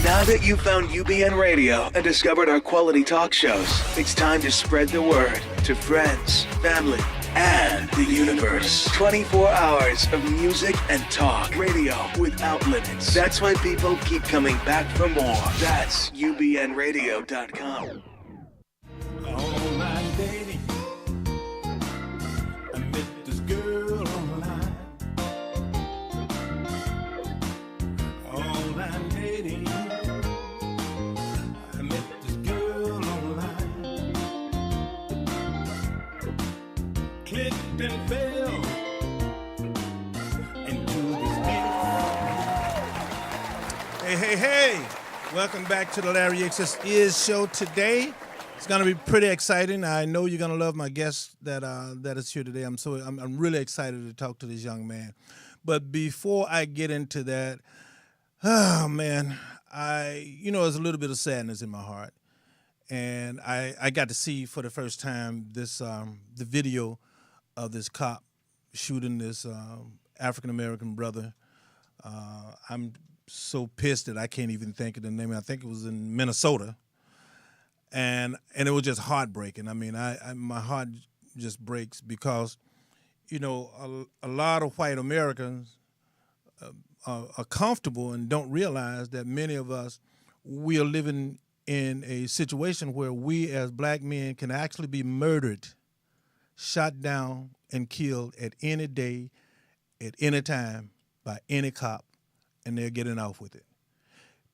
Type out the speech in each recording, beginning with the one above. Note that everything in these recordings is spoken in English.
Now that you've found UBN Radio and discovered our quality talk shows, it's time to spread the word to friends, family, and the universe. 24 hours of music and talk. Radio without limits. That's why people keep coming back for more. That's UBNradio.com. Online dating. I met this girl online. Online dating. I met this girl online. Clicked and fell into this Hey. Welcome back to the Larry Yates Is Show today. It's going to be pretty exciting. I know you're going to love my guest that is here today. I'm really excited to talk to this young man. But before I get into that, oh man, there's a little bit of sadness in my heart. And I got to see for the first time this the video of this cop shooting this African American brother. I'm so pissed that I can't even think of the name. I think it was in Minnesota. And it was just heartbreaking. I mean, my heart just breaks because, a lot of white Americans are comfortable and don't realize that many of us, we are living in a situation where we as black men can actually be murdered, shot down, and killed at any day, at any time, by any cop, and they're getting off with it.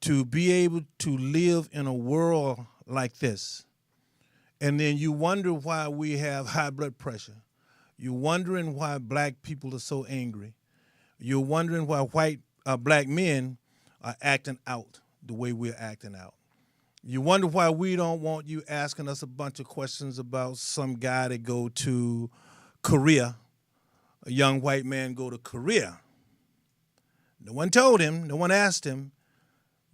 To be able to live in a world like this, and then you wonder why we have high blood pressure. You're wondering why black people are so angry. You're wondering why black men are acting out the way we're acting out. You wonder why we don't want you asking us a bunch of questions about some guy that go to Korea, a young white man go to Korea. No one told him, no one asked him,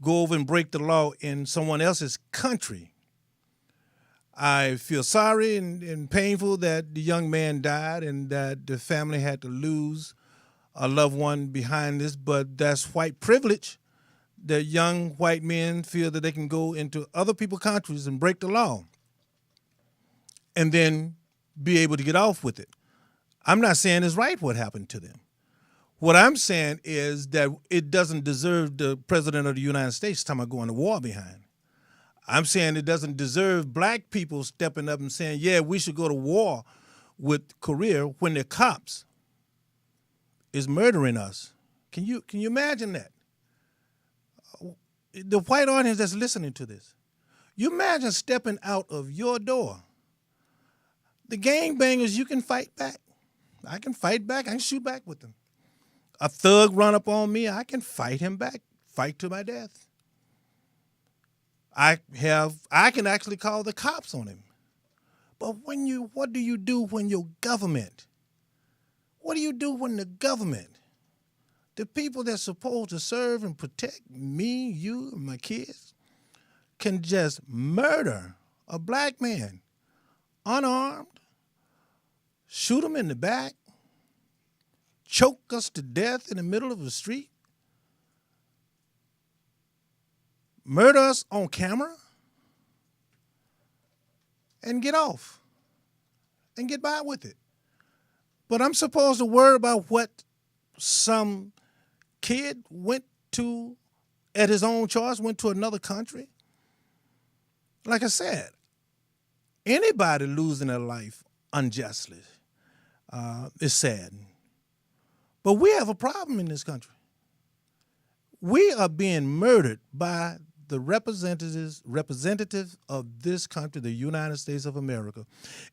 go over and break the law in someone else's country. I feel sorry and painful that the young man died and that the family had to lose a loved one behind this, but that's white privilege, that young white men feel that they can go into other people's countries and break the law and then be able to get off with it. I'm not saying it's right what happened to them. What I'm saying is that it doesn't deserve the president of the United States talking about going to war behind. I'm saying it doesn't deserve black people stepping up and saying, yeah, we should go to war with Korea when the cops is murdering us. Can you imagine that? The white audience that's listening to this, you imagine stepping out of your door. The gangbangers, you can fight back. I can fight back. I can shoot back with them. A thug run up on me, I can fight him back, fight to my death. I can actually call the cops on him. But what do you do when your government? What do you do when the government, the people that's supposed to serve and protect me, you, and my kids, can just murder a black man, unarmed, shoot him in the back, choke us to death in the middle of the street, murder us on camera, and get off and get by with it. But I'm supposed to worry about what some kid went to at his own choice, went to another country. Like I said, anybody losing their life unjustly is sad. But we have a problem in this country. We are being murdered by the representatives of this country, the United States of America.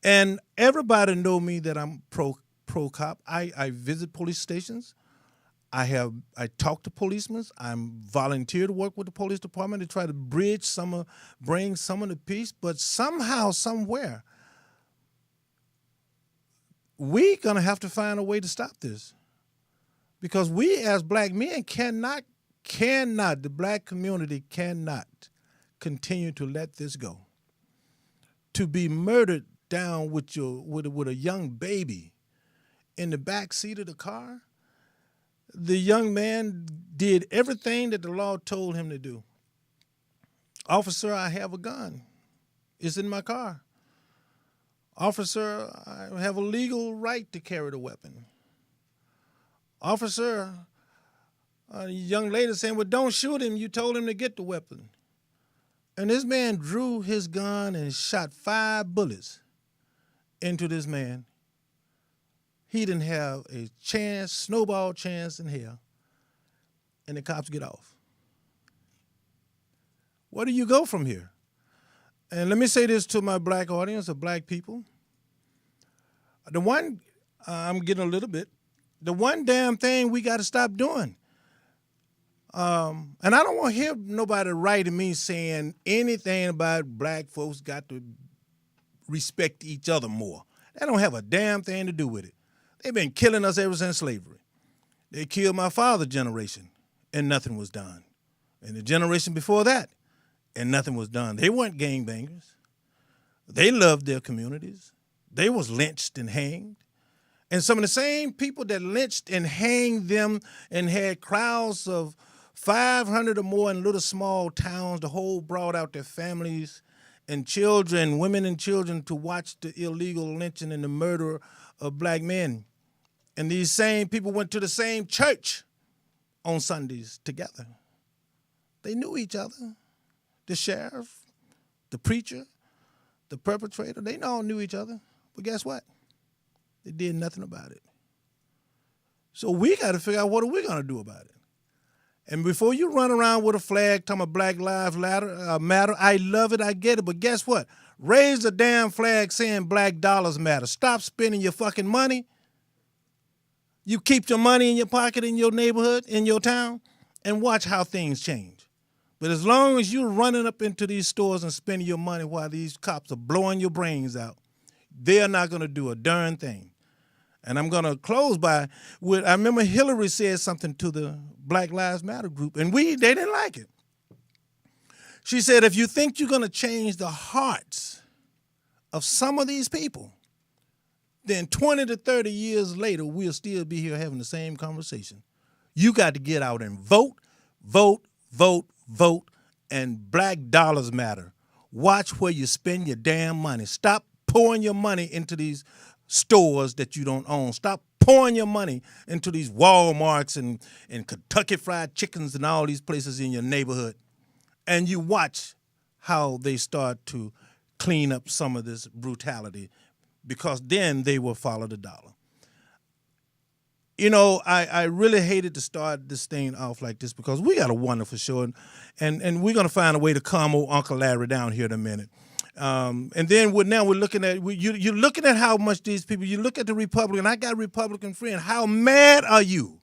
And everybody know me that I'm pro-cop. I visit police stations. I talk to policemen. I'm volunteer to work with the police department to try to bring some of the peace. But somehow, somewhere, we're going to have to find a way to stop this. Because we as black men cannot, the black community cannot continue to let this go. To be murdered down with a young baby in the back seat of the car, the young man did everything that the law told him to do. Officer, I have a gun. It's in my car. Officer, I have a legal right to carry the weapon. Officer, a young lady saying, well, don't shoot him. You told him to get the weapon. And this man drew his gun and shot 5 bullets into this man. He didn't have a chance, snowball chance in hell. And the cops get off. Where do you go from here? And let me say this to my black audience, of black people. I'm getting a little bit, the one damn thing we got to stop doing. And I don't want to hear nobody writing me saying anything about black folks got to respect each other more. That don't have a damn thing to do with it. They've been killing us ever since slavery. They killed my father's generation, and nothing was done. And the generation before that, and nothing was done. They weren't gangbangers. They loved their communities. They was lynched and hanged. And some of the same people that lynched and hanged them and had crowds of 500 or more in little small towns, the whole brought out their families and children, women and children, to watch the illegal lynching and the murder of black men. And these same people went to the same church on Sundays together. They knew each other. The sheriff, the preacher, the perpetrator, they all knew each other. But guess what? They did nothing about it. So we got to figure out what are we going to do about it. And before you run around with a flag talking about Black Lives Matter, I love it, I get it, but guess what? Raise the damn flag saying Black dollars matter. Stop spending your fucking money. You keep your money in your pocket in your neighborhood, in your town, and watch how things change. But as long as you're running up into these stores and spending your money while these cops are blowing your brains out, they're not going to do a darn thing. And I'm going to close by with, I remember Hillary said something to the Black Lives Matter group, and they didn't like it. She said, if you think you're going to change the hearts of some of these people, then 20 to 30 years later, we'll still be here having the same conversation. You got to get out and vote, vote, vote, vote, and Black dollars matter. Watch where you spend your damn money. Stop pouring your money into these stores that you don't own. Stop pouring your money into these Walmarts and Kentucky Fried Chickens and all these places in your neighborhood. And you watch how they start to clean up some of this brutality, because then they will follow the dollar. You know, I really hated to start this thing off like this because we got a wonderful show, and we're going to find a way to calm old Uncle Larry down here in a minute. And then we're looking at, you're looking at how much these people, you look at the Republican, I got a Republican friend, how mad are you?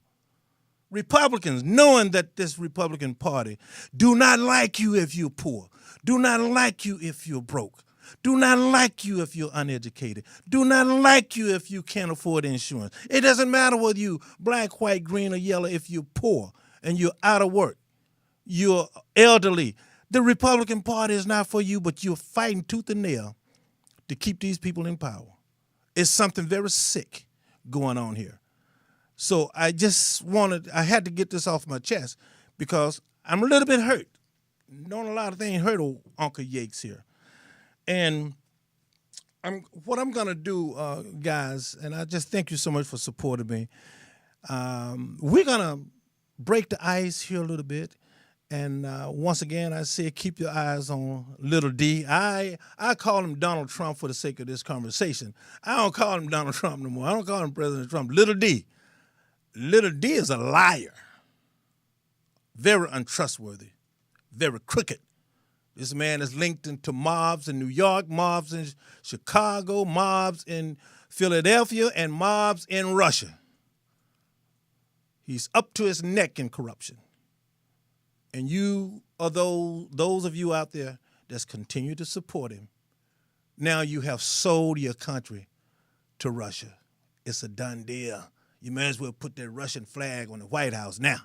Republicans, knowing that this Republican Party do not like you if you're poor, do not like you if you're broke, do not like you if you're uneducated, do not like you if you can't afford insurance. It doesn't matter whether you black, white, green, or yellow. If you're poor and you're out of work, you're elderly, the Republican Party is not for you, but you're fighting tooth and nail to keep these people in power. It's something very sick going on here. So I had to get this off my chest because I'm a little bit hurt. Knowing a lot of things hurt old Uncle Yates here. And what I'm going to do, guys, and I just thank you so much for supporting me. We're going to break the ice here a little bit. And once again, I say keep your eyes on Little D. I call him Donald Trump for the sake of this conversation. I don't call him Donald Trump no more. I don't call him President Trump. Little D. Little D is a liar. Very untrustworthy. Very crooked. This man is linked into mobs in New York, mobs in Chicago, mobs in Philadelphia, and mobs in Russia. He's up to his neck in corruption. And you are those of you out there that's continue to support him. Now you have sold your country to Russia. It's a done deal. You may as well put that Russian flag on the White House now.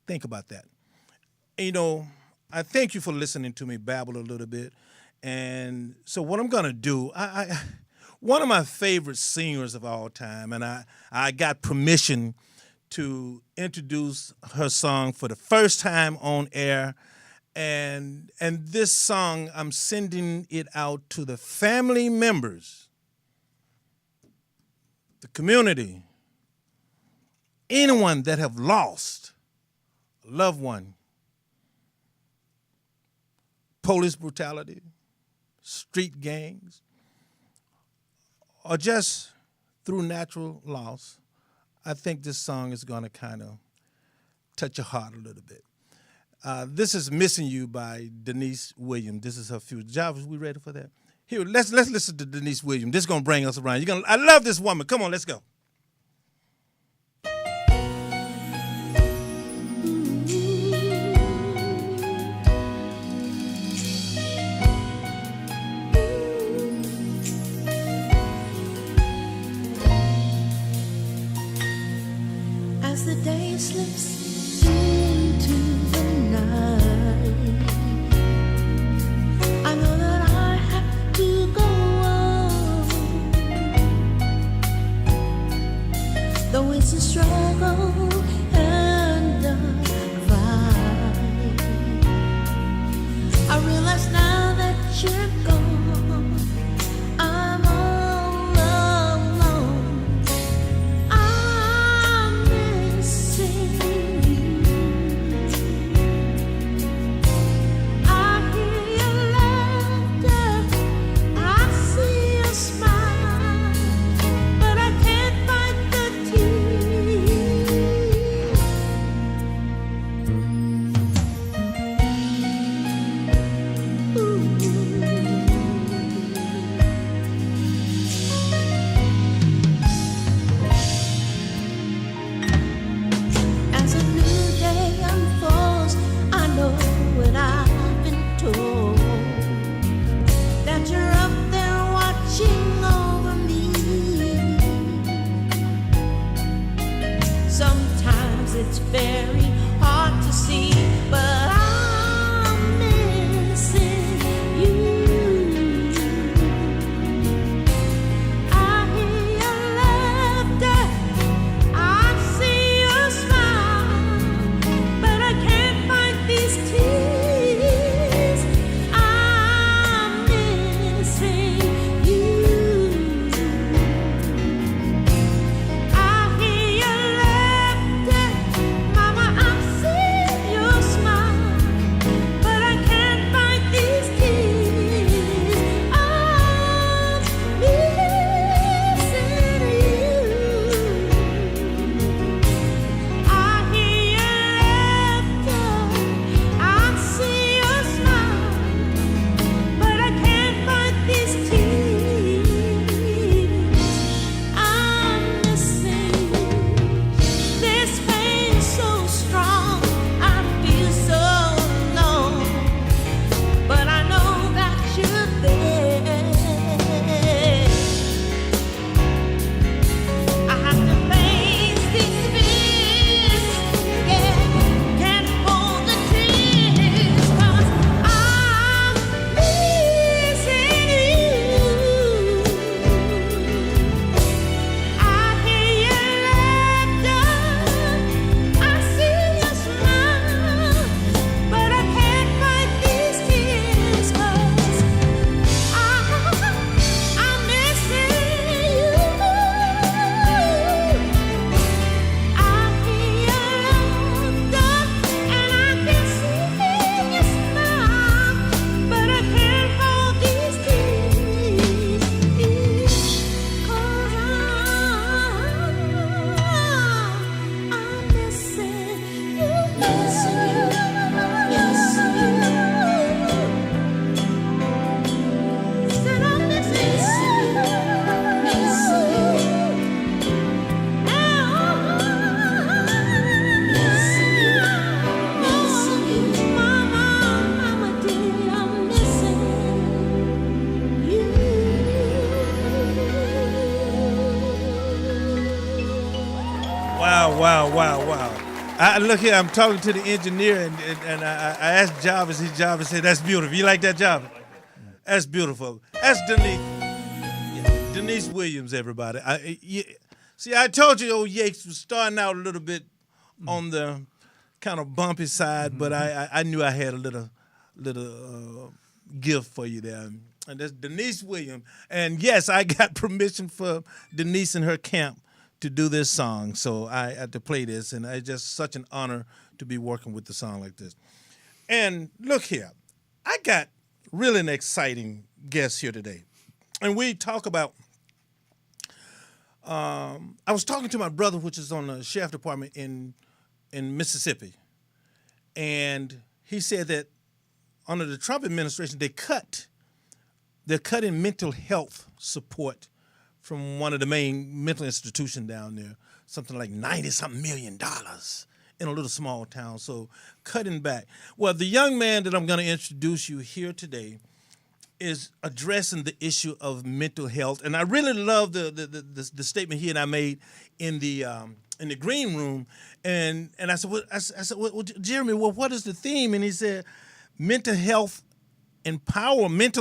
Think about that. And, you know, I thank you for listening to me babble a little bit. And so what I'm going to do, one of my favorite singers of all time, and I got permission to introduce her song for the first time on air, And this song, I'm sending it out to the family members, the community, anyone that have lost a loved one, police brutality, street gangs, or just through natural loss. I think this song is going to kind of touch your heart a little bit. This is "Missing You" by Denise Williams. This is her future. Jarvis, we ready for that? Here, let's listen to Denise Williams. This is gonna bring us around. I love this woman. Come on, let's go. As the day slips into the night, I know that I have to go on. Though it's a struggle and a fight, I realize now that you're gone, I'm all alone. I'm missing you. I hear your laughter, I see your smile, but I can't fight the tears. As a new day unfolds, I know what I've been told, that you're up there watching over me. Sometimes it's very hard to see, but I'm missing you. I hear your laughter, I see your smile, but I can't fight these tears. I'm missing you. I hear your laughter, Mama, I see your smile, but I can't fight these tears. I'm missing you. I hear your laughter, I see your smile, but I can't fight these tears. I'm missing you. This pain so strong, I feel so alone, but I know that you're there. I have to face these fears, yeah, can't hold the tears, 'cause I'm missing you. I hear your laughter, I see your smile, but I can't fight these tears, 'cause I'm missing you. I hear your laughter, and I can see your smile, but I can't hold these tears, 'cause I'm missing you, missing you, missing you. Said I'm missing you, missing you. Missing you, missing you. Mama, Mama dear, I'm missing you. Wow. Look here, I'm talking to the engineer, and I asked Jarvis, Jarvis said, "That's beautiful." You like that, Jarvis? That's beautiful. That's Denise Williams, everybody. See, I told you old Yates was starting out a little bit on the kind of bumpy side, but I knew I had a gift for you there. And that's Denise Williams. And yes, I got permission for Denise and her camp to do this song. So I had to play this, and it's just such an honor to be working with the song like this. And look here, I got really an exciting guest here today. And we talk about, I was talking to my brother, which is on the sheriff department in Mississippi. And he said that under the Trump administration, they're cutting mental health support from one of the main mental institutions down there, something like $90-something million in a little small town. So cutting back. Well, the young man that I'm going to introduce you here today is addressing the issue of mental health, and I really love the statement he and I made in the green room. And I said, well, Jeremy, well, what is the theme? And he said, mental health empowerment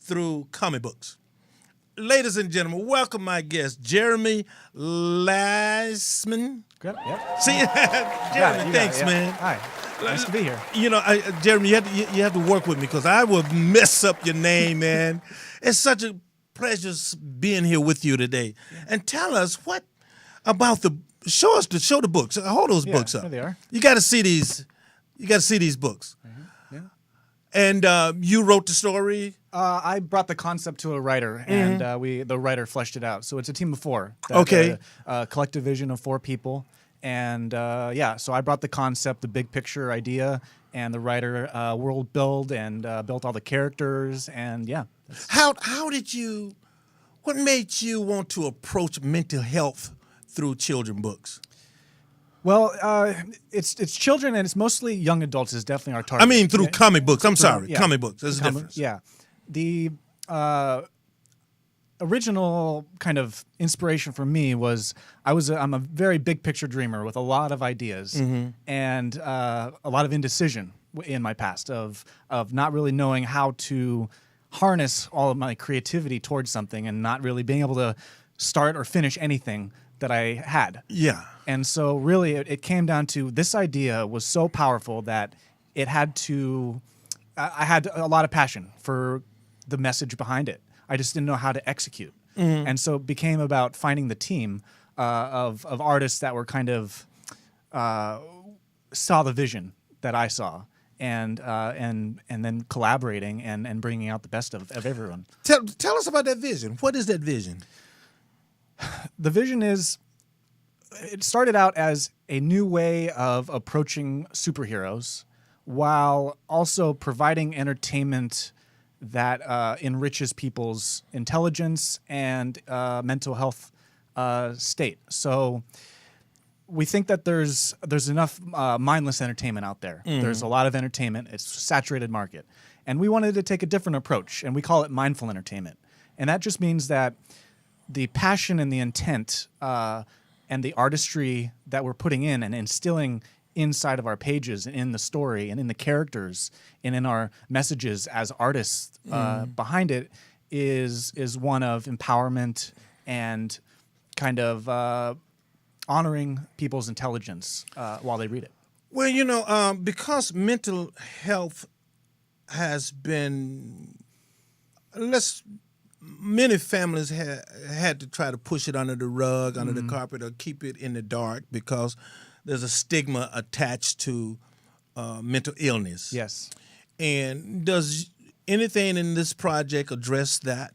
through comic books. Ladies and gentlemen, welcome my guest, Jeremy Lasman. Yep. See, Jeremy, thanks, man. Hi, nice to be here. You know, Jeremy, you have to work with me because I will mess up your name, man. It's such a pleasure being here with you today. Yeah. And tell us what about show the books. Hold those books up. There they are. You got to see these. You got to see these books. Mm-hmm. Yeah. And you wrote the story. I brought the concept to a writer, and the writer fleshed it out. So it's a team of 4. Okay. A collective vision of 4 people, and so I brought the concept, the big picture idea, and the writer world build and built all the characters, and yeah. How did you? What made you want to approach mental health through children books? Well, it's children, and it's mostly young adults is definitely our target. I mean, through comic books. I'm sorry, comic books. There's a difference. Yeah. The original kind of inspiration for me was I'm a very big picture dreamer with a lot of ideas and a lot of indecision in my past of not really knowing how to harness all of my creativity towards something and not really being able to start or finish anything that I had. Yeah. And so really it came down to this idea was so powerful that it had to, I had a lot of passion for the message behind it. I just didn't know how to execute. And so it became about finding the team of artists that were kind of saw the vision that I saw and then collaborating and bringing out the best of everyone. Tell us about that vision. What is that vision? The vision is, it started out as a new way of approaching superheroes while also providing entertainment that enriches people's intelligence and mental health state. So we think that there's enough mindless entertainment out there. There's a lot of entertainment. It's a saturated market. And we wanted to take a different approach, and we call it mindful entertainment. And that just means that the passion and the intent and the artistry that we're putting in and instilling inside of our pages and in the story and in the characters and in our messages as artists behind it is one of empowerment and kind of honoring people's intelligence while they read it. Well, you know, because mental health has been, many families had to try to push it under the rug, under the carpet, or keep it in the dark because there's a stigma attached to mental illness. Yes. And does anything in this project address that?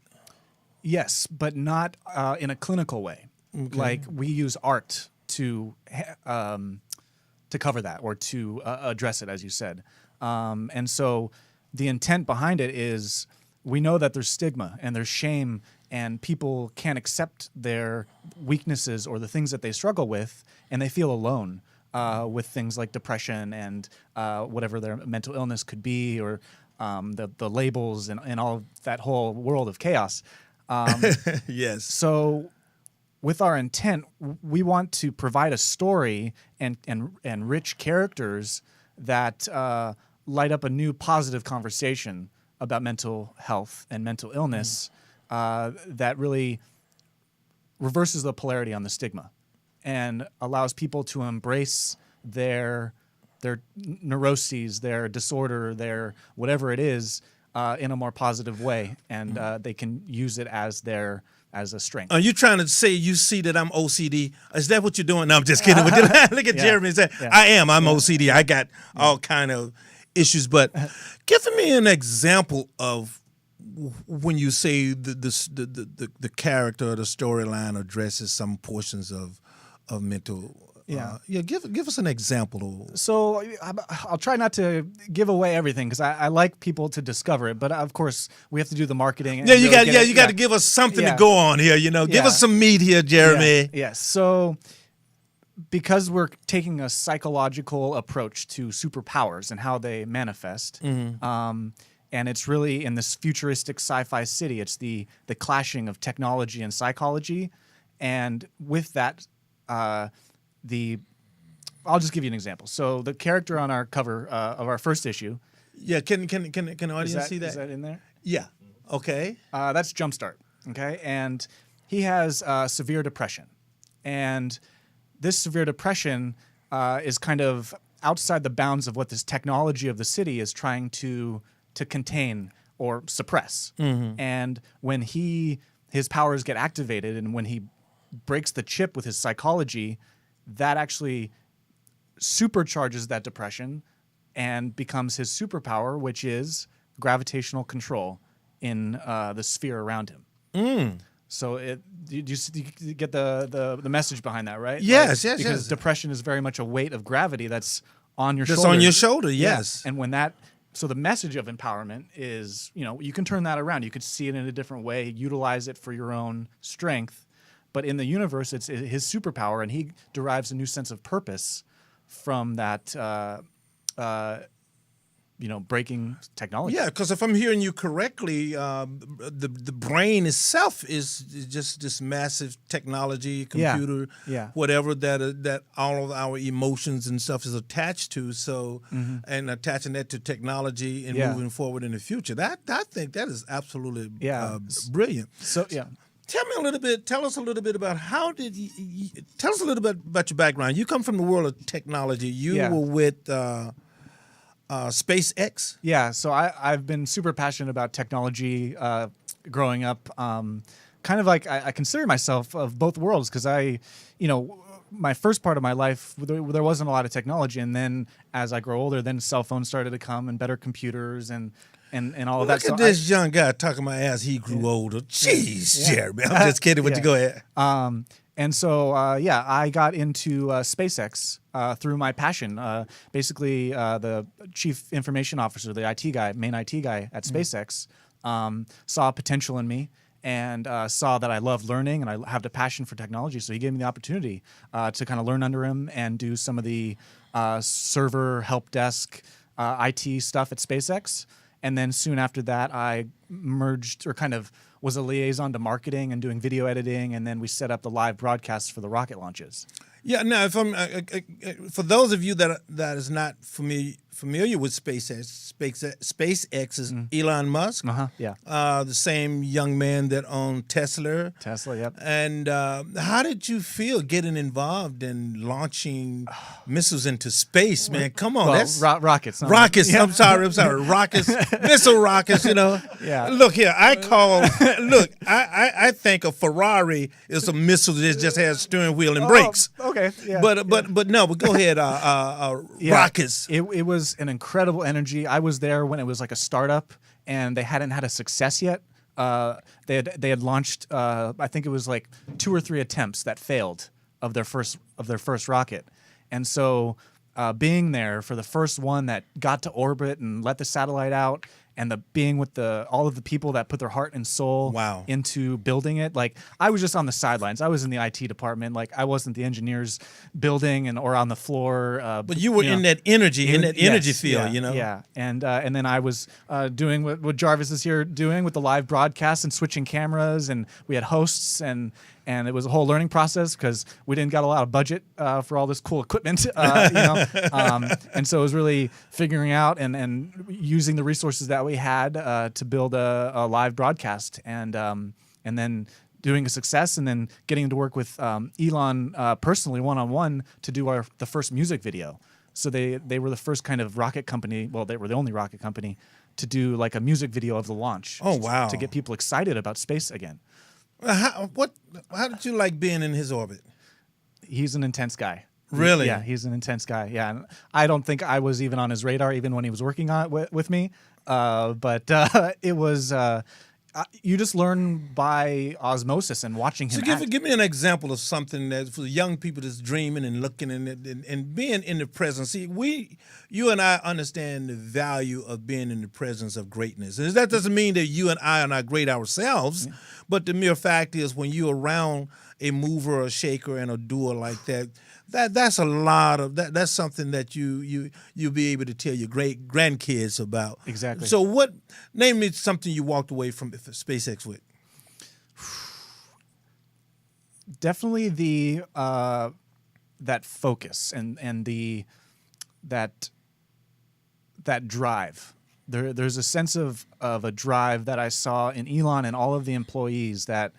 Yes, but not in a clinical way. Okay. Like we use art to cover that or to address it, as you said. And so the intent behind it is we know that there's stigma and there's shame and people can't accept their weaknesses or the things that they struggle with, and they feel alone with things like depression and whatever their mental illness could be, or the labels and all of that whole world of chaos. Yes. So with our intent, we want to provide a story and rich characters that light up a new positive conversation about mental health and mental illness that really reverses the polarity on the stigma and allows people to embrace their neuroses, their disorder, their whatever it is, in a more positive way, and they can use it as a strength. Are you trying to say you see that I'm OCD? Is that what you're doing? No, I'm just kidding. Look at Jeremy and say, I'm OCD. I got all kind of issues. But give me an example of when you say the character or the storyline addresses some portions of mental. Give us an example. So I'll try not to give away everything because I like people to discover it. But of course, we have to do the marketing. And you got to give us something to go on here. Give us some meat here, Jeremy. Yes. So because we're taking a psychological approach to superpowers and how they manifest, and it's really in this futuristic sci-fi city. It's the clashing of technology and psychology, and with that. I'll just give you an example. So the character on our cover of our first issue. Yeah, can the audience see that? Is that in there? Yeah. Okay. That's Jumpstart. Okay, and he has severe depression, and this severe depression is kind of outside the bounds of what this technology of the city is trying to contain or suppress. And when his powers get activated, and when he breaks the chip with his psychology, that actually supercharges that depression and becomes his superpower, which is gravitational control in the sphere around him. So you get the message behind that, right? Yes, because depression is very much a weight of gravity that's on your shoulder. That's on your shoulder, yes. Yeah. And so the message of empowerment is, you can turn that around. You could see it in a different way, utilize it for your own strength. But in the universe, it's his superpower, and he derives a new sense of purpose from that, breaking technology. Yeah, because if I'm hearing you correctly, the brain itself is just this massive technology, computer, whatever that all of our emotions and stuff is attached to. So, and attaching that to technology and moving forward in the future, I think that is absolutely brilliant. So Tell us a little bit about tell us a little bit about your background. You come from the world of technology. You were with SpaceX. Yeah, so I've been super passionate about technology growing up. Kind of like I consider myself of both worlds because my first part of my life, there wasn't a lot of technology. And then as I grow older, then cell phones started to come and better computers and all of that. Look at this young guy talking my ass. He grew older. Jeez, Jeremy. I'm just kidding. But you go ahead. And so, I got into SpaceX through my passion. Basically, the chief information officer, the IT guy, main IT guy at SpaceX, saw potential in me and saw that I loved learning and I have the passion for technology. So he gave me the opportunity to kind of learn under him and do some of the server help desk IT stuff at SpaceX. And then soon after that, I merged or kind of was a liaison to marketing and doing video editing. And then we set up the live broadcasts for the rocket launches. Yeah. Now, if I'm for those of you that is not familiar with SpaceX is Elon Musk. The same young man that owned Tesla. Yep. And how did you feel getting involved in launching missiles into space, man? Come on, that's rockets. Rockets. Yeah. I'm sorry. Rockets. Missile rockets. Yeah. Look here. I think a Ferrari is a missile that just has steering wheel and brakes. Okay. Yeah. But go ahead. Rockets. It was an incredible energy. I was there when it was like a startup, and they hadn't had a success yet. They had launched. I think it was like 2 or 3 attempts that failed of their first rocket, and so being there for the first one that got to orbit and let the satellite out. And being with all of the people that put their heart and soul into building it. Like, I was just on the sidelines. I was in the IT department. Like, I wasn't the engineers building or on the floor. But you were in that energy, energy field, Yeah, and then I was doing what Jarvis is here doing with the live broadcast and switching cameras, and we had hosts, and it was a whole learning process because we didn't got a lot of budget for all this cool equipment, and so it was really figuring out and using the resources that we had to build a live broadcast, and then doing a success, and then getting to work with Elon personally one-on-one to do the first music video. So they were the first kind of rocket company. Well, they were the only rocket company to do like a music video of the launch. Oh, wow. To get people excited about space again. How did you like being in his orbit? He's an intense guy. Really? Yeah, he's an intense guy. Yeah, and I don't think I was even on his radar even when he was working on it with me. But it was. You just learn by osmosis and watching him. So give me an example of something that for young people that's dreaming and looking and being in the presence. See, you and I understand the value of being in the presence of greatness. And that doesn't mean that you and I are not great ourselves, but the mere fact is when you're around a mover, a shaker, and a doer like that, that's a lot of that. That's something that you'll be able to tell your great grandkids about. Exactly. So name me something you walked away from SpaceX with. Definitely the that focus and that drive. There's a sense of a drive that I saw in Elon and all of the employees that,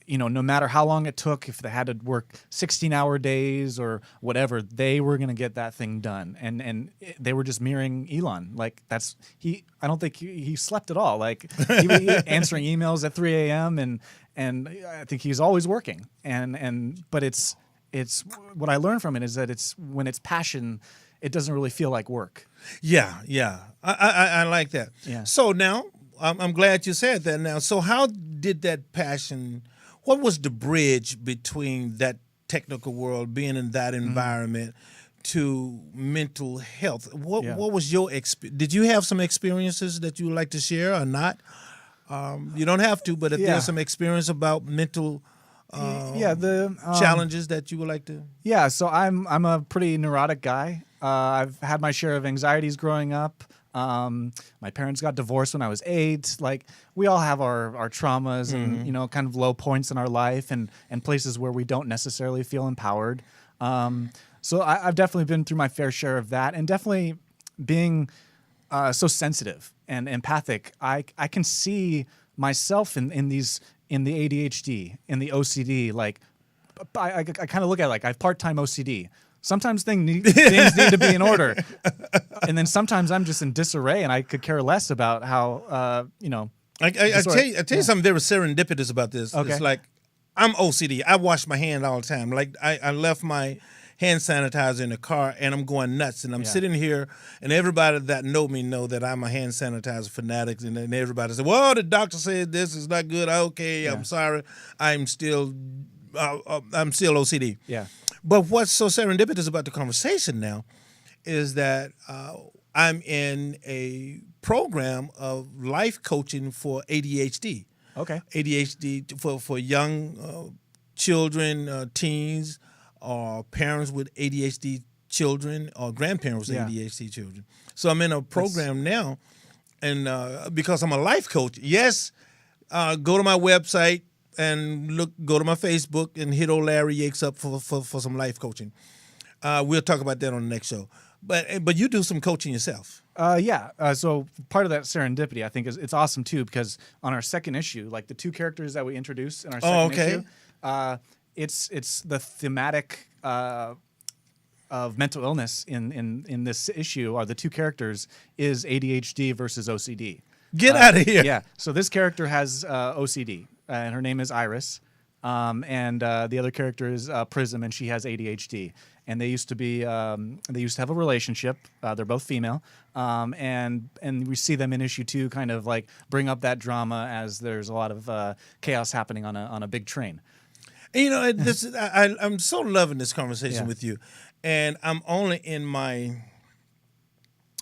no matter how long it took, if they had to work 16-hour days or whatever, they were going to get that thing done. And they were just mirroring Elon. Like I don't think he slept at all. Like he was answering emails at 3 a.m. and I think he's always working. But it's what I learned from it is that when it's passion, it doesn't really feel like work. Yeah. I like that. Yeah. So now I'm glad you said that now. So how did that passion, what was the bridge between that technical world, being in that environment, to mental health? What was your experience? Did you have some experiences that you would like to share or not? You don't have to, but if there's some experience about mental challenges that you would like to. Yeah, so I'm a pretty neurotic guy. I've had my share of anxieties growing up. My parents got divorced when I was 8. Like we all have our traumas and kind of low points in our life and places where we don't necessarily feel empowered. So I've definitely been through my fair share of that, and definitely being so sensitive and empathic. I can see myself in the ADHD, in the OCD. Like I kind of look at it like I have part-time OCD. Sometimes things need to be in order, and then sometimes I'm just in disarray, and I could care less about how I tell you something very serendipitous about this. Okay. It's like I'm OCD. I wash my hand all the time. Like I left my hand sanitizer in the car, and I'm going nuts. And I'm sitting here, and everybody that know me know that I'm a hand sanitizer fanatic. And then everybody said, "Well, the doctor said this is not good." Okay, I'm sorry. I'm still OCD. Yeah. But what's so serendipitous about the conversation now is that I'm in a program of life coaching for ADHD. Okay. ADHD for young children, teens, or parents with ADHD children, or grandparents with ADHD children. So I'm in a program now, and because I'm a life coach, go to my website and go to my Facebook and hit old Larry Yates up for some life coaching. We'll talk about that on the next show. But you do some coaching yourself. So part of that serendipity, I think, is it's awesome too, because on our second issue, like the 2 characters that we introduced in our second issue, it's the thematic of mental illness in this issue are the 2 characters is ADHD versus OCD. Get out of here. Yeah. So this character has OCD, and her name is Iris. And the other character is Prism, and she has ADHD. And they used to have a relationship. They're both female. And we see them in issue 2 kind of like bring up that drama as there's a lot of chaos happening on a big train. I'm so loving this conversation with you. And I'm only in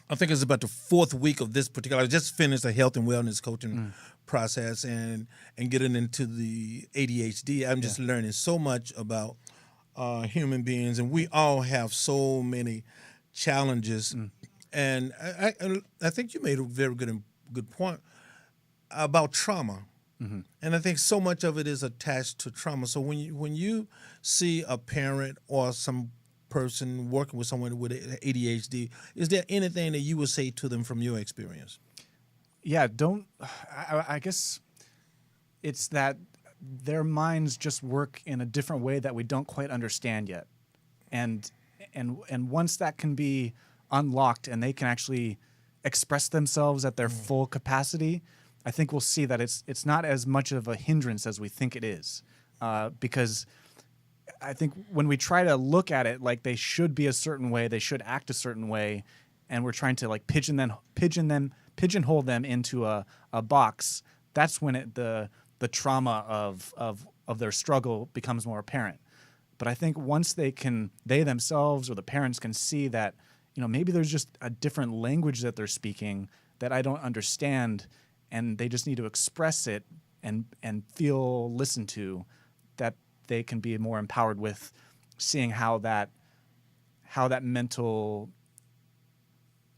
I think it's about the 4th week of this particular. I just finished a health and wellness coaching process and getting into the ADHD. I'm just learning so much about human beings, and we all have so many challenges. And I think you made a very good point about trauma. And I think so much of it is attached to trauma. So when you see a parent or some person working with someone with ADHD, is there anything that you would say to them from your experience? Yeah, I guess it's that their minds just work in a different way that we don't quite understand yet. And and once that can be unlocked and they can actually express themselves at their full capacity, I think we'll see that it's not as much of a hindrance as we think it is, because I think when we try to look at it like they should be a certain way, they should act a certain way, and we're trying to like pigeonhole them into a box, that's when the trauma of their struggle becomes more apparent. But I think once they themselves or the parents can see that, maybe there's just a different language that they're speaking that I don't understand, and they just need to express it and feel listened to, that they can be more empowered with seeing how that mental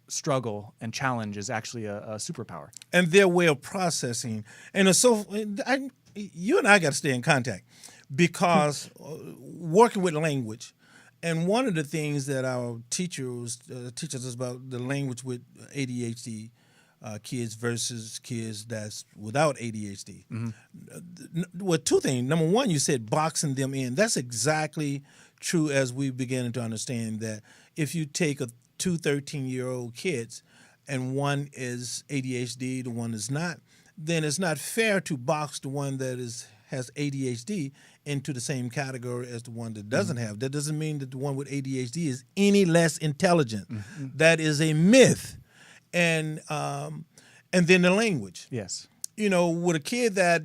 struggle and challenge is actually a superpower. And their way of processing. And so you and I got to stay in contact, because working with language, and one of the things that our teachers teach us about the language with ADHD kids versus kids that's without ADHD. Well, two things. Number one, you said boxing them in. That's exactly true, as we begin to understand that if you take two 13-year-old kids and one is ADHD, the one is not, then it's not fair to box the one that has ADHD into the same category as the one that doesn't have. That doesn't mean that the one with ADHD is any less intelligent. That is a myth. And then the language. Yes. With a kid that,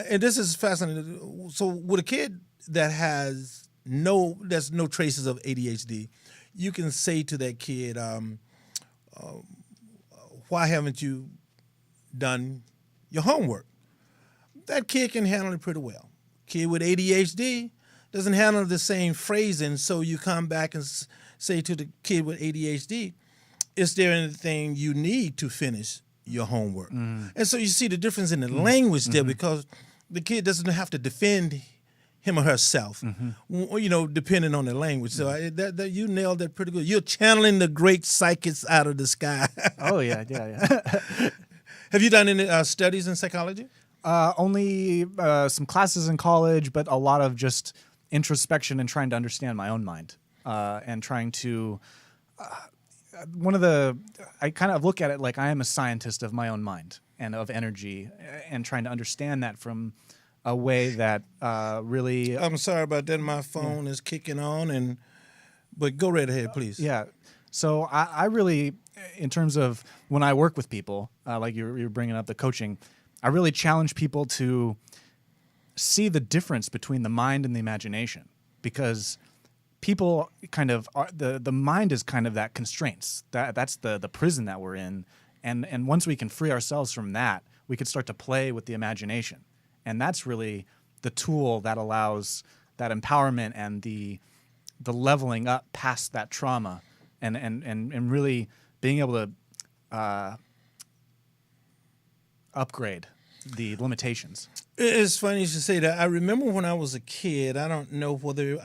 and this is fascinating. So with a kid that has no traces of ADHD, you can say to that kid, why haven't you done your homework? That kid can handle it pretty well. Kid with ADHD doesn't handle the same phrasing, so you come back and say to the kid with ADHD, is there anything you need to finish your homework? And so you see the difference in the language there, because the kid doesn't have to defend him or herself, depending on the language. So that you nailed that pretty good. You're channeling the great psychics out of the sky. Oh, yeah. Have you done any studies in psychology? Only some classes in college, but a lot of just introspection and trying to understand my own mind, and trying to I kind of look at it like I am a scientist of my own mind and of energy, and trying to understand that from a way that really... I'm sorry about that. My phone is kicking on, but go right ahead, please. Yeah. So I really, in terms of when I work with people, like you're bringing up the coaching, I really challenge people to see the difference between the mind and the imagination, because people kind of are, the mind is kind of that constraints. That's the prison that we're in, and once we can free ourselves from that, we can start to play with the imagination, and that's really the tool that allows that empowerment and the leveling up past that trauma, and really being able to upgrade the limitations. It's funny you should say that. I remember when I was a kid, I don't know whether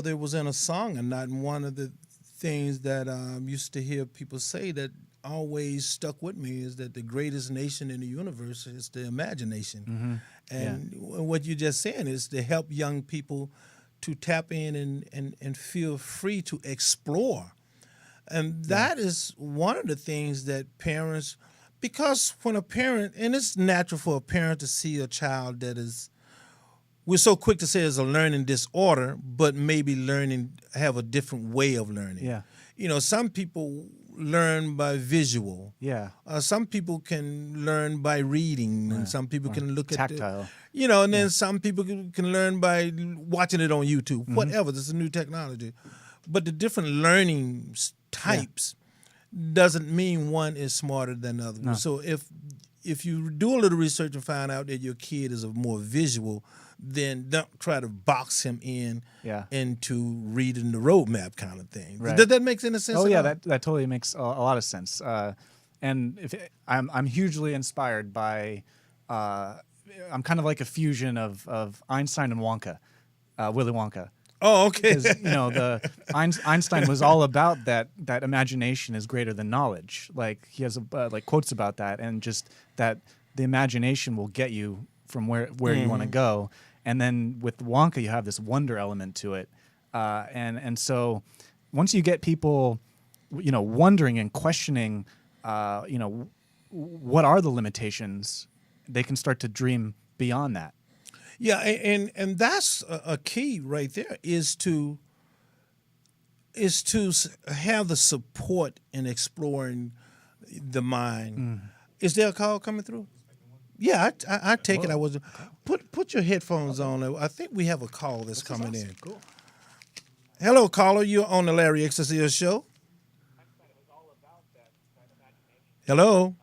it was in a song or not, and one of the things that I used to hear people say that always stuck with me is that the greatest nation in the universe is the imagination. And what you're just saying is to help young people to tap in and feel free to explore. And that is one of the things that parents... Because when a parent, and it's natural for a parent to see a child that is, we're so quick to say is a learning disorder, but maybe have a different way of learning. Yeah. Some people learn by visual. Yeah. Some people can learn by reading, and some people can look tactile. And then some people can learn by watching it on YouTube. Whatever, this is a new technology. But the different learning types doesn't mean one is smarter than the other. No. So if you do a little research and find out that your kid is a more visual, then don't try to box him into reading the roadmap kind of thing. Right. Does that make any sense? Oh yeah, that totally makes a lot of sense. And I'm hugely inspired by. I'm kind of like a fusion of Einstein and Wonka, Willy Wonka. Oh, okay. Because Einstein was all about that imagination is greater than knowledge. Like he has like quotes about that, and just that the imagination will get you from where you want to go. And then with Wonka, you have this wonder element to it, and so once you get people, wondering and questioning, what are the limitations, they can start to dream beyond that. Yeah, and that's a key right there is to have the support in exploring the mind. Is there a call coming through? Yeah, I take it. I was put your headphones on. I think we have a call that's coming in. Cool. Hello, caller. You're on the Larry Executive show. Hello.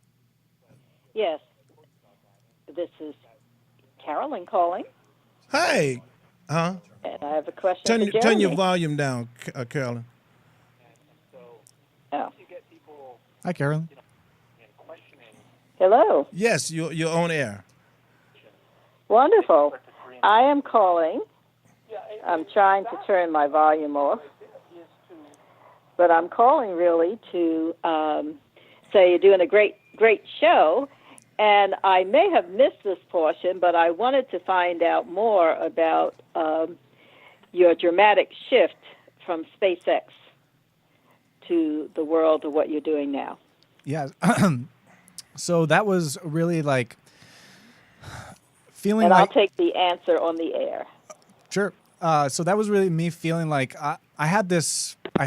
Yes. This is Carolyn calling. Hi. Huh? And I have a question for Jeremy. Turn your volume down, Carolyn. Oh. Hi, Carolyn. Hello. Yes, you're on air. Wonderful. I am calling. I'm trying to turn my volume off. But I'm calling really to say you're doing a great show. And I may have missed this portion, but I wanted to find out more about your dramatic shift from SpaceX to the world of what you're doing now. Yeah. So that was really like feeling and like... I'll take the answer on the air. Sure. So that was really me feeling like I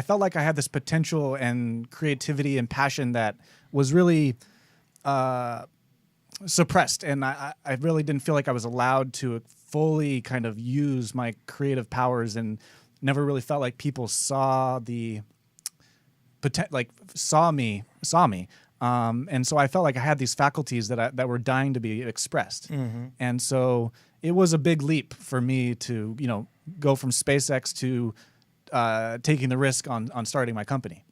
felt like I had this potential and creativity and passion that was really suppressed. And I really didn't feel like I was allowed to fully kind of use my creative powers, and never really felt like people saw me. And so I felt like I had these faculties that were dying to be expressed. Mm-hmm. And so it was a big leap for me to, go from SpaceX to taking the risk on starting my company.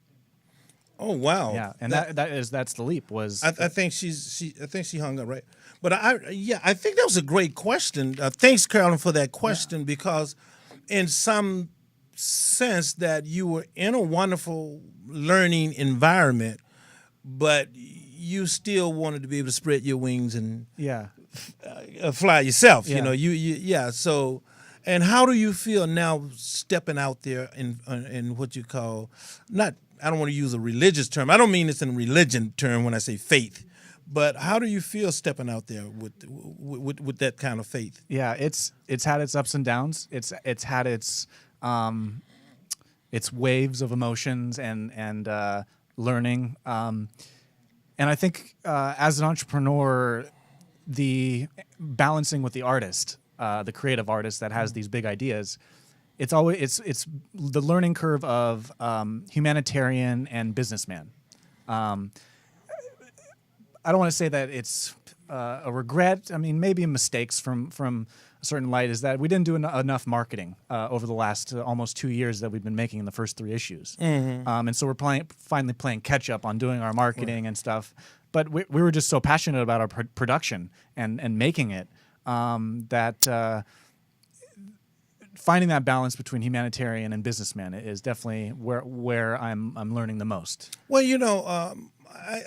Oh wow! Yeah, and that's the leap. Was I think she hung up, right? But I think that was a great question. Thanks, Carolyn, for that question, because in some sense that you were in a wonderful learning environment, but you still wanted to be able to spread your wings and fly yourself. Yeah. So, and how do you feel now stepping out there in what you call not? I don't want to use a religious term. I don't mean it's in a religion term when I say faith, but how do you feel stepping out there with that kind of faith? Yeah, it's had its ups and downs. It's had its waves of emotions and learning. And I think as an entrepreneur, the balancing with the artist, the creative artist that has these big ideas, it's the learning curve of humanitarian and businessman. I don't want to say that it's a regret. I mean, maybe mistakes from a certain light is that we didn't do enough marketing over the last almost 2 years that we've been making in the first 3 issues. Mm-hmm. And so we're finally playing catch up on doing our marketing and stuff. But we were just so passionate about our production and making it that finding that balance between humanitarian and businessman is definitely where I'm learning the most. Well,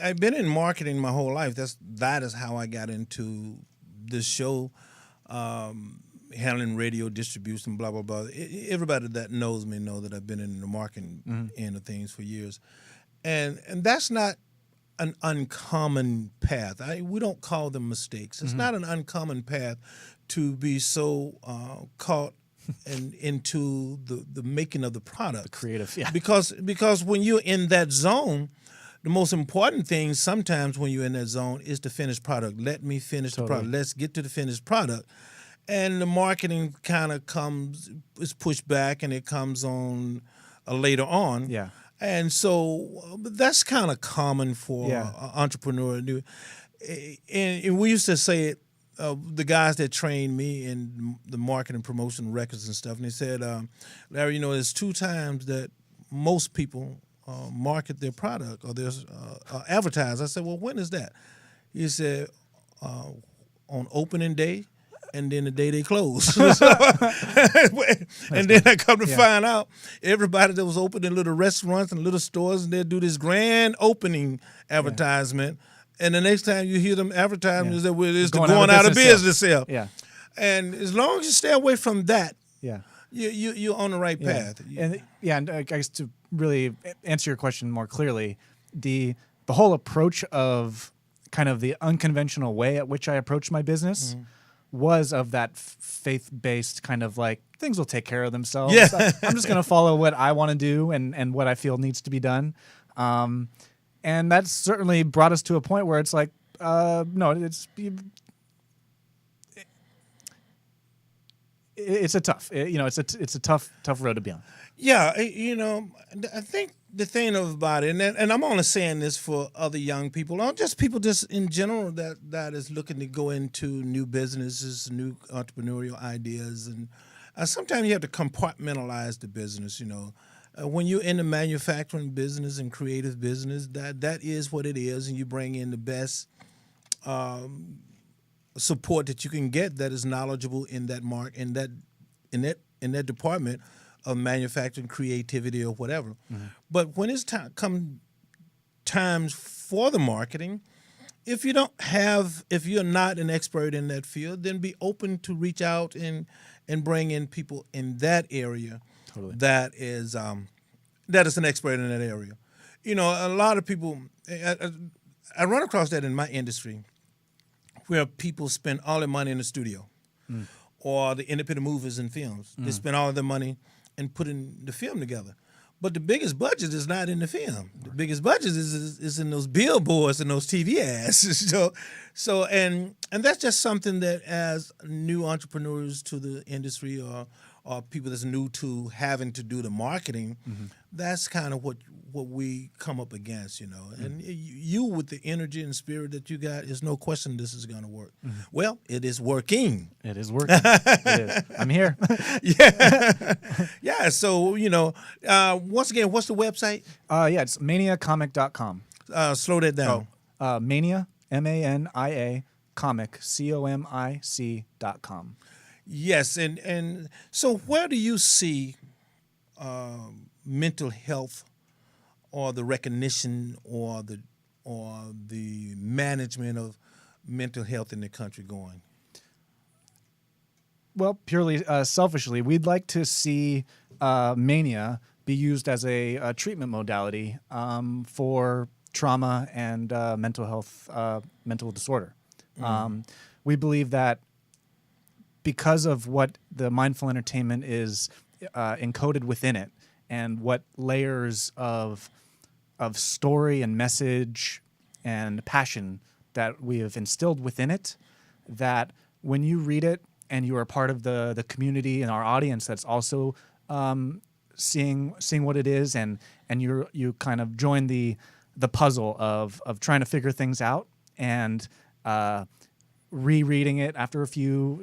I've been in marketing my whole life. That is how I got into this show, handling radio distribution, blah, blah, blah. Everybody that knows me know that I've been in the marketing end of things for years. And that's not an uncommon path. We don't call them mistakes. It's not an uncommon path to be so caught and into the making of the product. The creative, yeah. Because when you're in that zone, the most important thing sometimes when you're in that zone is the finished product. Let me finish the product. Let's get to the finished product. And the marketing kind of is pushed back, and it comes on later on. Yeah. And so that's kind of common for entrepreneur. And we used to say it, the guys that trained me in the marketing, promotion, records and stuff, and they said, Larry, there's 2 times that most people market their product or there's advertise. I said, well, when is that? He said, on opening day and then the day they close. And then I come to find out everybody that was opening little restaurants and little stores, and they'll do this grand opening advertisement. And the next time you hear them advertising is that it's going out of business sale. Yeah. And as long as you stay away from that, you're on the right path. And I guess to really answer your question more clearly, the whole approach of kind of the unconventional way at which I approach my business was of that faith-based kind of like things will take care of themselves. Yeah. I'm just going to follow what I want to do and what I feel needs to be done. And that's certainly brought us to a point where it's like, no, it's a tough, it's a tough road to be on. Yeah, I think the thing about it, and I'm only saying this for other young people, or just people just in general that is looking to go into new businesses, new entrepreneurial ideas, and sometimes you have to compartmentalize the business. When you're in the manufacturing business and creative business, that is what it is, and you bring in the best support that you can get that is knowledgeable in that in that department of manufacturing, creativity, or whatever. But when it's times for the marketing, if you're not an expert in that field, then be open to reach out and bring in people in that area. Totally. That is an expert in that area. A lot of people, I run across that in my industry, where people spend all their money in the studio, or the independent movies and films. They spend all their money in putting the film together. But the biggest budget is not in the film. The biggest budget is in those billboards and those TV ads. So that's just something that as new entrepreneurs to the industry or people that's new to having to do the marketing, that's kind of what we come up against, And you with the energy and spirit that you got, there's no question this is going to work. Well, it is working. It is working. It is. I'm here. Yeah. So, once again, what's the website? It's maniacomic.com. Slow that down. Mania, MANIA, comic, COMIC.com. Yes, and so where do you see mental health, or the recognition, or the management of mental health in the country going? Well, purely selfishly, we'd like to see Mania be used as a treatment modality for trauma and mental health, mental disorder. We believe that because of what the mindful entertainment is encoded within it, and what layers of story and message and passion that we have instilled within it, that when you read it and you are part of the community and our audience that's also seeing what it is, and you kind of join the puzzle of trying to figure things out, and rereading it after a few,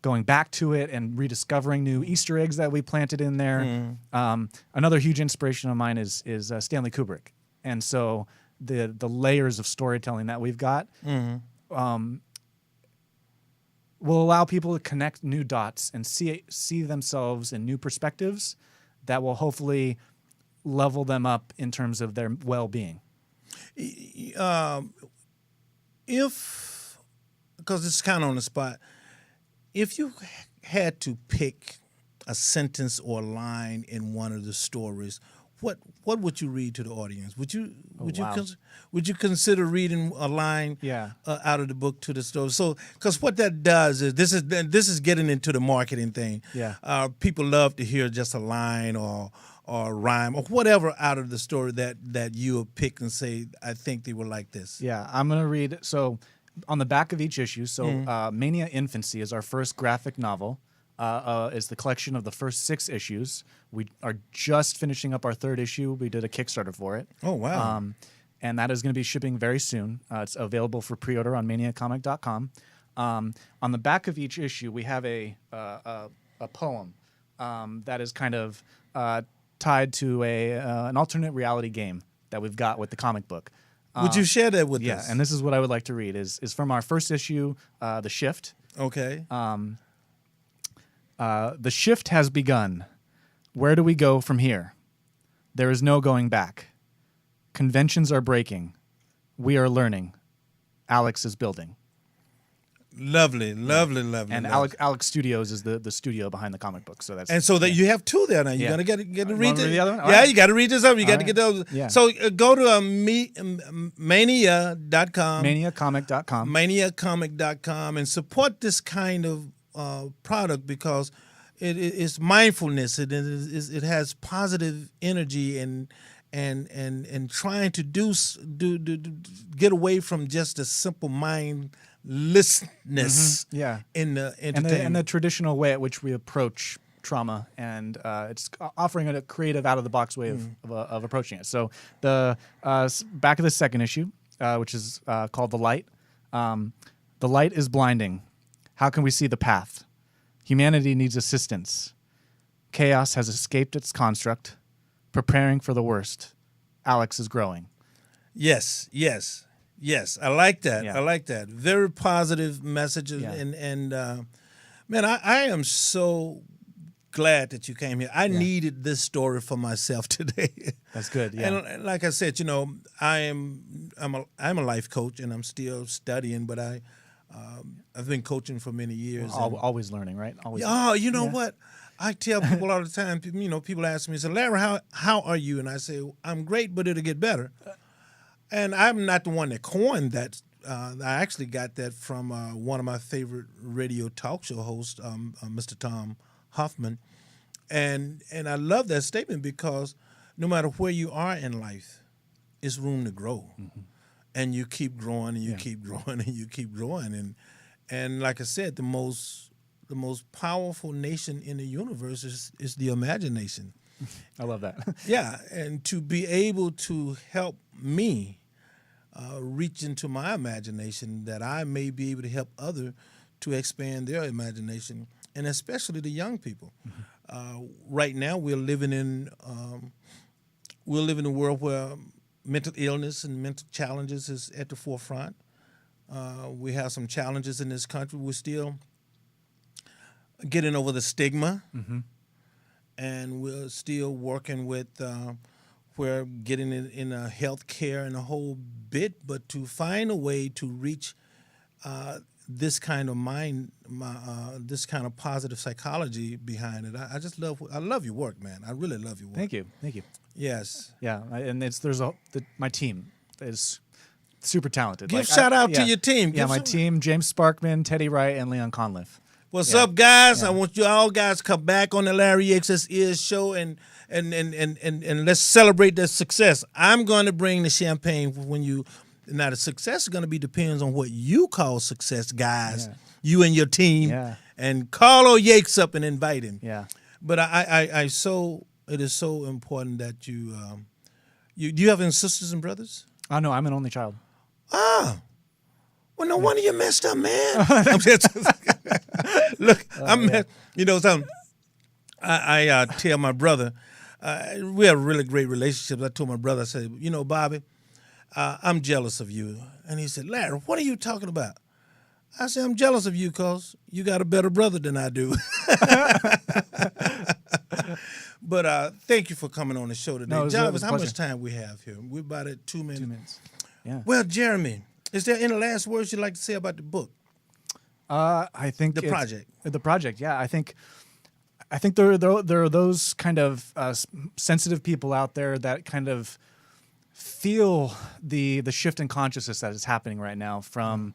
going back to it and rediscovering new Easter eggs that we planted in there. Another huge inspiration of mine is Stanley Kubrick. And so the layers of storytelling that we've got will allow people to connect new dots and see themselves in new perspectives that will hopefully level them up in terms of their well-being. Because it's kind of on the spot, if you had to pick a sentence or a line in one of the stories, what would you read to the audience? Would you consider reading a line out of the book to the story? So, because what that does is this is getting into the marketing thing. Yeah, people love to hear just a line or rhyme or whatever out of the story that you will pick and say, I think they will like this. Yeah, I'm gonna read so. On the back of each issue, Mania Infancy is our first graphic novel. Is the collection of the first 6 issues. We are just finishing up our 3rd issue. We did a Kickstarter for it. Oh, wow. And that is going to be shipping very soon. It's available for pre-order on maniacomic.com. On the back of each issue, we have a poem that is kind of tied to an alternate reality game that we've got with the comic book. Would you share that with us? Yeah, and this is what I would like to read. Is from our first issue, The Shift. Okay. The shift has begun. Where do we go from here? There is no going back. Conventions are breaking. We are learning. Alex is building. Lovely. And lovely. Alex Studios is the studio behind the comic book. So that's And so that you have two there now. You're Yeah. gonna get to read wanna read the other one? All Yeah, right. you got to read this up. You got to right. get those. Yeah. So go to mania.com, maniacomic.com. maniacomic.com, and support this kind of product because it's mindfulness. It has positive energy and trying to do get away from just a simple mindlessness Yeah. in the and entertainment. the traditional way at which we approach trauma, and it's offering a creative, out of the box way of approaching it. So the back of the second issue, which is called "The Light." The light is blinding. How can we see the path? Humanity needs assistance. Chaos has escaped its construct, preparing for the worst. Alex is growing. Yes. I like that. Yeah. I like that. Very positive messages. Yeah. And man, I am so glad that you came here. I needed this story for myself today. That's good. Yeah. And like I said, I'm a life coach and I'm still studying, but I've been coaching for many years. and- Always learning, right? Always. Oh, you know what? I tell people all the time. People ask me, "Say, Larry, how are you?" And I say, "I'm great, but it'll get better." And I'm not the one that coined that. I actually got that from one of my favorite radio talk show hosts, Mr. Tom Hoffman, and I love that statement because no matter where you are in life, it's room to grow, and you keep growing and you keep growing and you keep growing, and like I said, the most powerful nation in the universe is the imagination. I love that. Yeah, and to be able to help me reach into my imagination, that I may be able to help others to expand their imagination, and especially the young people. Right now, we're living in a world where mental illness and mental challenges is at the forefront. We have some challenges in this country. We're still getting over the stigma, and we're still working with we're getting in health care and a whole bit, but to find a way to reach this kind of this kind of positive psychology behind it. I love your work, man. I really love your work. Thank you. Yes. Yeah, and my team is super talented. Give shout out to your team. Yeah, Give my some- team: James Sparkman, Teddy Wright, and Leon Conliffe. What's up, guys? I want you all guys to come back on the Larry Access Ears show and let's celebrate that success. I'm going to bring the champagne when you. Now the success is going to be depends on what you call success, guys. Yeah. You and your team. Yeah. And call old Yates up and invite him. Yeah. But it is so important that you do you have any sisters and brothers? Oh no, I'm an only child. Well, no wonder you messed up, man. I'm just, look, something. I tell my brother, we have a really great relationship. I told my brother, I said, Bobby, I'm jealous of you. And he said, Larry, what are you talking about? I said, I'm jealous of you because you got a better brother than I do. But thank you for coming on the show today. No, it was Jarvis, a how much pleasure. time we have here? We're about at 2 minutes. 2 minutes. Yeah. Well, Jeremy, is there any last words you'd like to say about the book? I think The project. The project, yeah. I think there are those kind of sensitive people out there that kind of feel the shift in consciousness that is happening right now from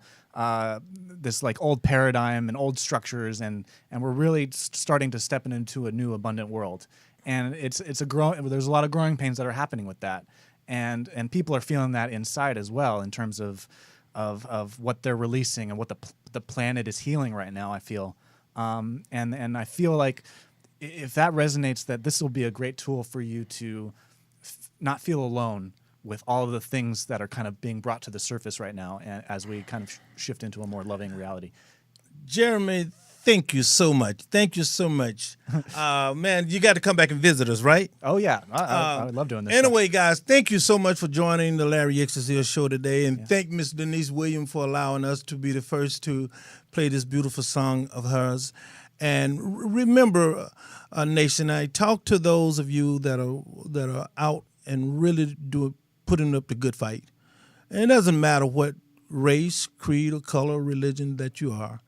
this like old paradigm and old structures, and we're really starting to step into a new abundant world. And there's a lot of growing pains that are happening with that, and people are feeling that inside as well in terms of what they're releasing and what the planet is healing right now. I feel, and I feel like if that resonates, that this will be a great tool for you to not feel alone with all of the things that are kind of being brought to the surface right now, and as we kind of shift into a more loving reality. Jeremy, thank you so much. Thank you so much. Man, you got to come back and visit us, right? Oh yeah, I would love doing this. Anyway, guys, thank you so much for joining the Larry Executive show today, and thank Miss Denise Williams for allowing us to be the first to play this beautiful song of hers. And remember, nation, I talk to those of you that are out and really putting up the good fight. And it doesn't matter what race, creed, or color, religion that you are,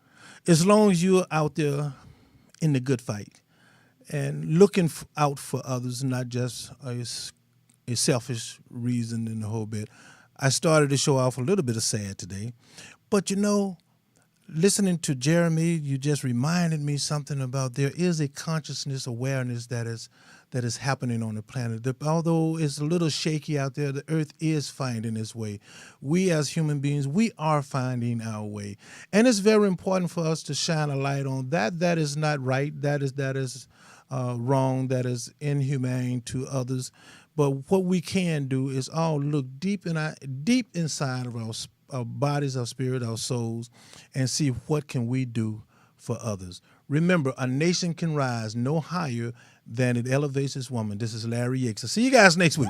as long as you're out there in the good fight and looking out for others, not just a selfish reason in the whole bit. I started to show off a little bit of sad today, but listening to Jeremy, you just reminded me something about there is a consciousness awareness that is happening on the planet. Although it's a little shaky out there, the Earth is finding its way. We as human beings, we are finding our way. And it's very important for us to shine a light on that. That is not right. That is wrong. That is inhumane to others. But what we can do is all look deep inside of our bodies, our spirit, our souls, and see what can we do for others. Remember, a nation can rise no higher than it elevates its woman. This is Larry Yates. I'll see you guys next week.